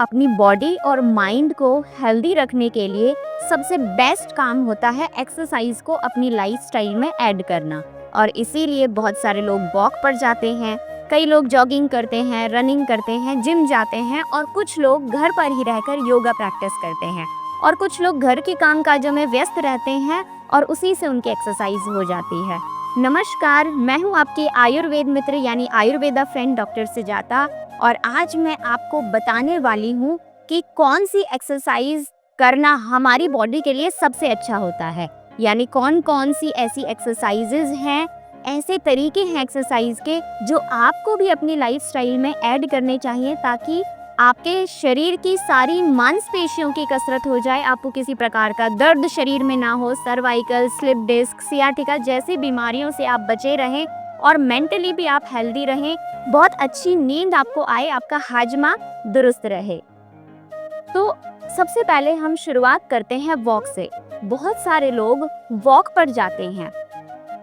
अपनी बॉडी और माइंड को हेल्दी रखने के लिए सबसे बेस्ट काम होता है एक्सरसाइज को अपनी लाइफस्टाइल में ऐड करना। और इसीलिए बहुत सारे लोग वॉक पर जाते हैं, कई लोग जॉगिंग करते हैं, रनिंग करते हैं, जिम जाते हैं, और कुछ लोग घर पर ही रहकर योगा प्रैक्टिस करते हैं, और कुछ लोग घर के काम काजों में व्यस्त रहते हैं और उसी से उनकी एक्सरसाइज हो जाती है। नमस्कार, मैं हूँ आपकी आयुर्वेद मित्र यानी आयुर्वेदा फ्रेंड डॉक्टर सुजाता, और आज मैं आपको बताने वाली हूँ कि कौन सी एक्सरसाइज करना हमारी बॉडी के लिए सबसे अच्छा होता है। यानी कौन कौन सी ऐसी एक्सरसाइजेज हैं, ऐसे तरीके हैं एक्सरसाइज के जो आपको भी अपनी लाइफस्टाइल में ऐड करने चाहिए, ताकि आपके शरीर की सारी मांसपेशियों की कसरत हो जाए, आपको किसी प्रकार का दर्द शरीर में ना हो, सर्वाइकल, स्लिप डिस्क, सियाटिका जैसी बीमारियों से आप बचे रहें और मेंटली भी आप हेल्दी रहें, बहुत अच्छी नींद आपको आए, आपका हाजमा दुरुस्त रहे। तो सबसे पहले हम शुरुआत करते हैं वॉक से। बहुत सारे लोग वॉक पर जाते हैं,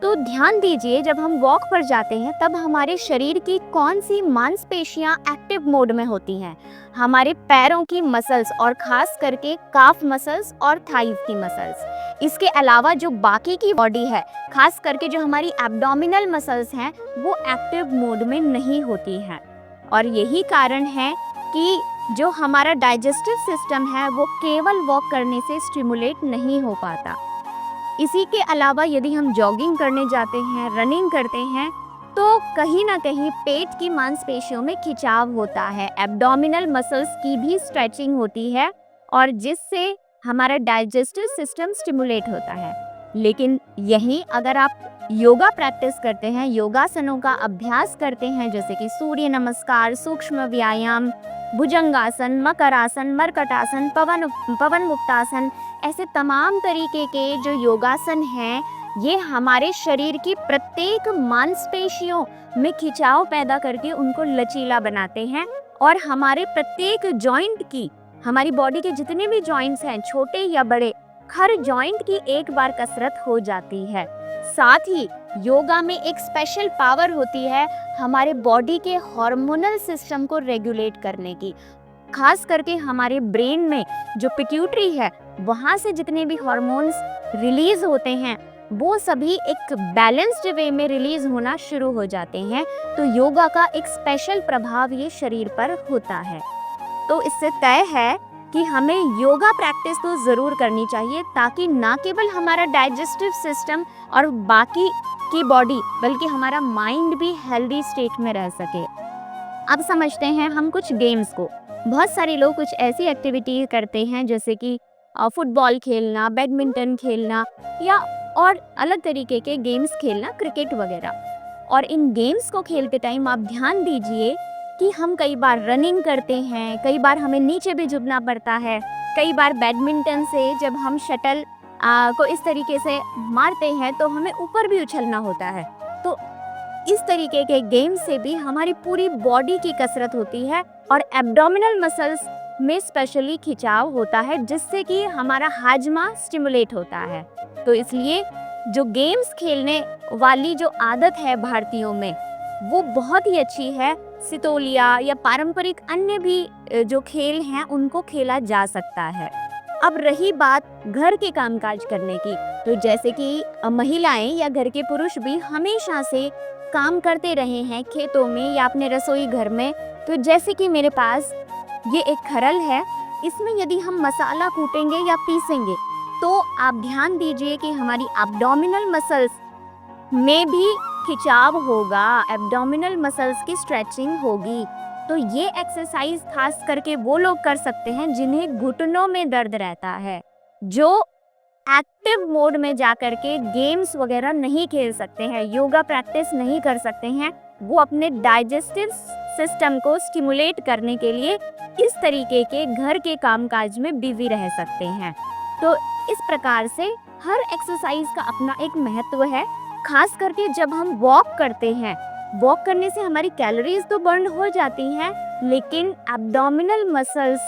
तो ध्यान दीजिए जब हम वॉक पर जाते हैं तब हमारे शरीर की कौन सी मांसपेशियां एक्टिव मोड में होती हैं। हमारे पैरों की मसल्स और खास करके काफ मसल्स और थाइज की मसल्स। इसके अलावा जो बाकी की बॉडी है, खास करके जो हमारी एब्डोमिनल मसल्स हैं, वो एक्टिव मोड में नहीं होती हैं। और यही कारण है कि जो हमारा डाइजेस्टिव सिस्टम है वो केवल वॉक करने से स्टिमुलेट नहीं हो पाता। इसी के अलावा यदि हम जॉगिंग करने जाते हैं, रनिंग करते हैं, तो कहीं ना कहीं पेट की मांसपेशियों में खिंचाव होता है, एब्डोमिनल मसल्स की भी स्ट्रेचिंग होती है, और जिससे हमारा डाइजेस्टिव सिस्टम स्टिमुलेट होता है। लेकिन यहीं अगर आप योगा प्रैक्टिस करते हैं, योगासनों का अभ्यास करते हैं, जैसे कि सूर्य नमस्कार, सूक्ष्म व्यायाम, भुजंगासन, मकरासन, मरकटासन, पवन मुक्तासन, ऐसे तमाम तरीके के जो योगासन हैं, ये हमारे शरीर की प्रत्येक मांसपेशियों में खिंचाव पैदा करके उनको लचीला बनाते हैं, और हमारे प्रत्येक जॉइंट की, हमारी बॉडी के जितने भी जॉइंट्स हैं, छोटे या बड़े, हर जॉइंट की एक बार कसरत हो जाती है। साथ ही योगा में एक स्पेशल पावर होती है हमारे बॉडी के हार्मोनल सिस्टम को रेगुलेट करने की। खास करके हमारे ब्रेन में जो पिट्यूटरी है, वहाँ से जितने भी हार्मोन्स रिलीज होते हैं वो सभी एक बैलेंस्ड वे में रिलीज होना शुरू हो जाते हैं। तो योगा का एक स्पेशल प्रभाव ये शरीर पर होता है। तो इससे तय है कि हमें योगा प्रैक्टिस तो ज़रूर करनी चाहिए, ताकि ना केवल हमारा डाइजेस्टिव सिस्टम और बाकी की बॉडी, बल्कि हमारा माइंड भी हेल्दी स्टेट में रह सके। अब समझते हैं हम कुछ गेम्स को। बहुत सारे लोग कुछ ऐसी एक्टिविटी करते हैं जैसे कि फुटबॉल खेलना, बैडमिंटन खेलना, या और अलग तरीके के गेम्स खेलना, क्रिकेट वगैरह। और इन गेम्स को खेलते टाइम आप ध्यान दीजिए कि हम कई बार रनिंग करते हैं, कई बार हमें नीचे भी झुकना पड़ता है, कई बार बैडमिंटन से जब हम शटल को इस तरीके से मारते हैं तो हमें ऊपर भी उछलना होता है। तो इस तरीके के गेम से भी हमारी पूरी बॉडी की कसरत होती है, और एब्डोमिनल मसल्स में स्पेशली खिंचाव होता है, जिससे कि हमारा हाजमा स्टिमुलेट होता है। तो इसलिए जो गेम्स खेलने वाली जो आदत है भारतीयों में, वो बहुत ही अच्छी है। सितोलिया या पारंपरिक अन्य भी जो खेल हैं उनको खेला जा सकता है। अब रही बात घर के कामकाज करने की, तो जैसे कि महिलाएं या घर के पुरुष भी हमेशा से काम करते रहे हैं खेतों में या अपने रसोई घर में। तो जैसे कि मेरे पास ये एक खरल है, इसमें यदि हम मसाला कूटेंगे या पीसेंगे तो आप ध्यान दीजिए कि हमारी एब्डोमिनल मसल्स में भी खिंचाव होगा, एब्डोमिनल मसल्स की स्ट्रेचिंग होगी। तो ये एक्सरसाइज खास करके वो लोग कर सकते हैं जिन्हें घुटनों में दर्द रहता है, जो एक्टिव मोड में जाकर के गेम्स वगैरह नहीं खेल सकते हैं, योगा प्रैक्टिस नहीं कर सकते हैं। वो अपने डाइजेस्टिव सिस्टम को स्टिमुलेट करने के लिए इस तरीके के घर के कामकाज में बिजी रह सकते हैं। तो इस प्रकार से हर एक्सरसाइज का अपना एक महत्व है। खास करके जब हम वॉक करते हैं, वॉक करने से हमारी कैलोरीज तो बर्न हो जाती हैं, लेकिन एब्डोमिनल मसल्स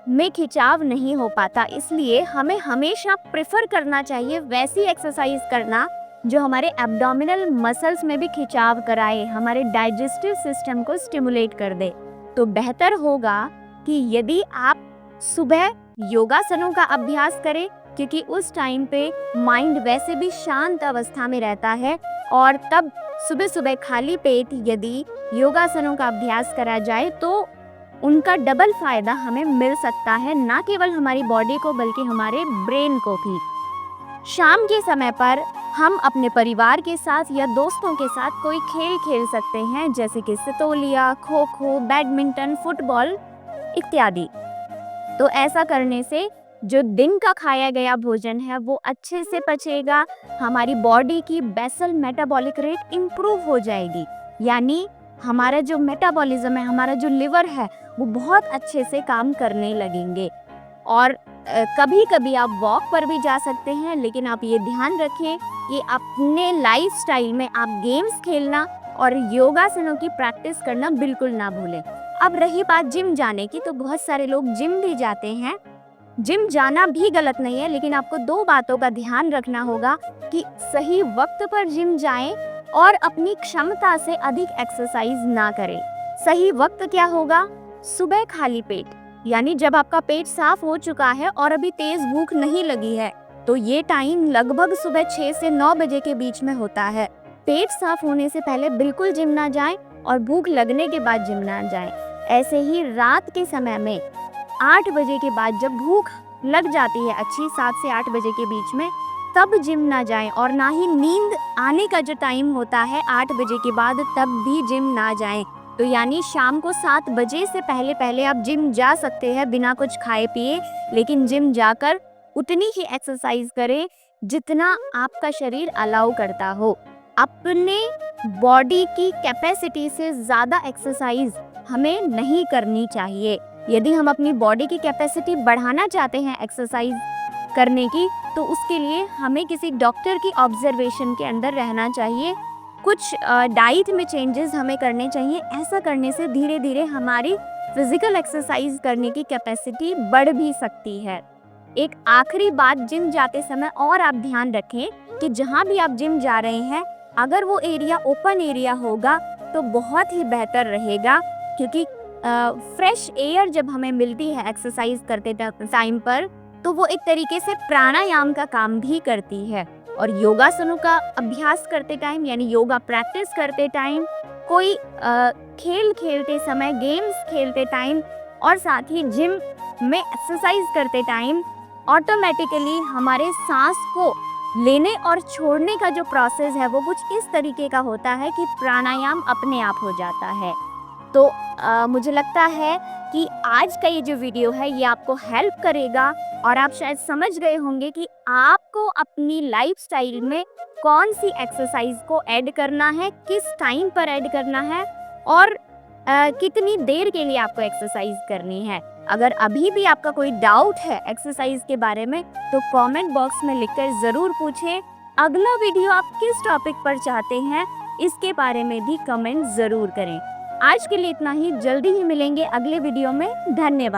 में खिंचाव नहीं हो पाता। इसलिए हमें हमेशा प्रेफर करना चाहिए वैसी एक्सरसाइज करना जो हमारे एब्डोमिनल मसल्स में भी खिंचाव कराए, हमारे डाइजेस्टिव सिस्टम को स्टिमुलेट कर दे। तो बेहतर होगा कि यदि आप सुबह योगासनों का अभ्यास करें, क्योंकि उस टाइम पे माइंड वैसे भी शांत अवस्था में रहता है, और तब सुबह सुबह खाली पेट यदि योगासनों का अभ्यास करा जाए तो उनका डबल फायदा हमें मिल सकता है, ना केवल हमारी बॉडी को बल्कि हमारे ब्रेन को भी। शाम के समय पर हम अपने परिवार के साथ या दोस्तों के साथ कोई खेल खेल सकते हैं, जैसे कि सितोलिया, खो खो, बैडमिंटन, फुटबॉल इत्यादि। तो ऐसा करने से जो दिन का खाया गया भोजन है वो अच्छे से पचेगा, हमारी बॉडी की बेसल मेटाबॉलिक रेट इम्प्रूव हो जाएगी, यानी हमारा जो मेटाबॉलिज्म है, हमारा जो लिवर है, वो बहुत अच्छे से काम करने लगेंगे। और कभी कभी आप वॉक पर भी जा सकते हैं, लेकिन आप ये ध्यान रखें कि अपने लाइफस्टाइल में आप गेम्स खेलना और योगासनों की प्रैक्टिस करना बिल्कुल ना भूलें। अब रही बात जिम जाने की, तो बहुत सारे लोग जिम भी जाते हैं। जिम जाना भी गलत नहीं है, लेकिन आपको 2 बातों का ध्यान रखना होगा कि सही वक्त पर जिम जाएं और अपनी क्षमता से अधिक एक्सरसाइज ना करें। सही वक्त क्या होगा? सुबह खाली पेट, यानी जब आपका पेट साफ हो चुका है और अभी तेज भूख नहीं लगी है, तो ये टाइम लगभग सुबह 6 से 9 बजे के बीच में होता है। पेट साफ होने से पहले बिल्कुल जिम ना जाएं और भूख लगने के बाद जिम ना जाएं। ऐसे ही रात के समय में 8 बजे के बाद जब भूख लग जाती है अच्छी, 7 से 8 बजे के बीच में, तब जिम ना जाएं, और ना ही नींद आने का जो टाइम होता है 8 बजे के बाद, तब भी जिम ना जाएं। तो यानी शाम को 7 बजे से पहले पहले आप जिम जा सकते हैं बिना कुछ खाए पिए, लेकिन जिम जाकर उतनी ही एक्सरसाइज करें जितना आपका शरीर अलाउ करता हो। अपने बॉडी की कैपेसिटी से ज़्यादा एक्सरसाइज हमें नहीं करनी चाहिए। यदि हम अपनी बॉडी की कैपेसिटी बढ़ाना चाहते हैं एक्सरसाइज करने की, तो उसके लिए हमें किसी डॉक्टर की ऑब्जर्वेशन के अंदर रहना चाहिए। कुछ डाइट में चेंजेस हमें करने चाहिए। ऐसा करने से धीरे धीरे हमारी फिजिकल एक्सरसाइज करने की कैपेसिटी बढ़ भी सकती है। एक आखिरी बात, जिम जाते समय और आप ध्यान रखें कि जहाँ भी आप जिम जा रहे हैं, अगर वो एरिया ओपन एरिया होगा तो बहुत ही बेहतर रहेगा, क्योंकि फ्रेश एयर जब हमें मिलती है एक्सरसाइज करते टाइम पर, तो वो एक तरीके से प्राणायाम का काम भी करती है। और योगासनों का अभ्यास करते टाइम, यानी योगा प्रैक्टिस करते टाइम, कोई खेल खेलते समय, गेम्स खेलते टाइम, और साथ ही जिम में एक्सरसाइज करते टाइम, ऑटोमेटिकली हमारे सांस को लेने और छोड़ने का जो प्रोसेस है वो कुछ इस तरीके का होता है कि प्राणायाम अपने आप हो जाता है। तो मुझे लगता है कि आज का ये जो वीडियो है ये आपको हेल्प करेगा, और आप शायद समझ गए होंगे कि आपको अपनी लाइफस्टाइल में कौन सी एक्सरसाइज को ऐड करना है, किस टाइम पर ऐड करना है, और कितनी देर के लिए आपको एक्सरसाइज करनी है। अगर अभी भी आपका कोई डाउट है एक्सरसाइज के बारे में, तो कमेंट बॉक्स में लिखकर ज़रूर पूछें। अगला वीडियो आप किस टॉपिक पर चाहते हैं, इसके बारे में भी कमेंट ज़रूर करें। आज के लिए इतना ही, जल्दी ही मिलेंगे अगले वीडियो में। धन्यवाद।